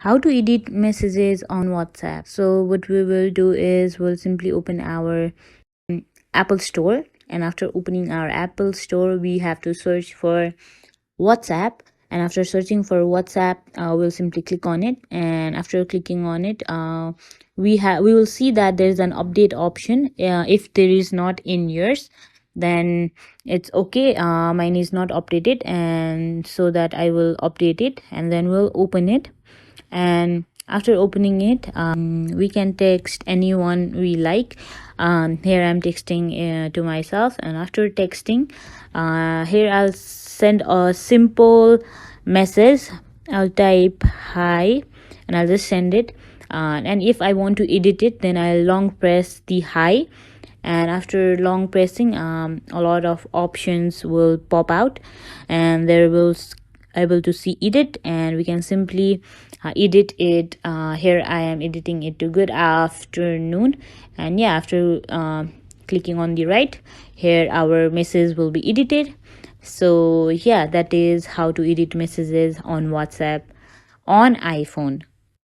How to edit messages on WhatsApp. So what we will do is we'll simply open our Apple Store, and after opening our Apple Store we have to search for WhatsApp, and after searching for WhatsApp we'll simply click on it, and after clicking on it we will see that there's an update option. If there is not in yours, then it's okay. Mine is not updated, and so that I will update it, and then we'll open it. And after opening it, we can text anyone we like. Here I'm texting to myself, and after texting, here I'll send a simple message. I'll type hi, and I'll just send it. And if I want to edit it, then I'll long press the hi, and after long pressing, a lot of options will pop out, and there will able to see edit, and we can simply edit it. Here I am editing it to good afternoon, and yeah, after clicking on the right, here our message will be edited. So yeah, that is how to edit messages on WhatsApp on iPhone.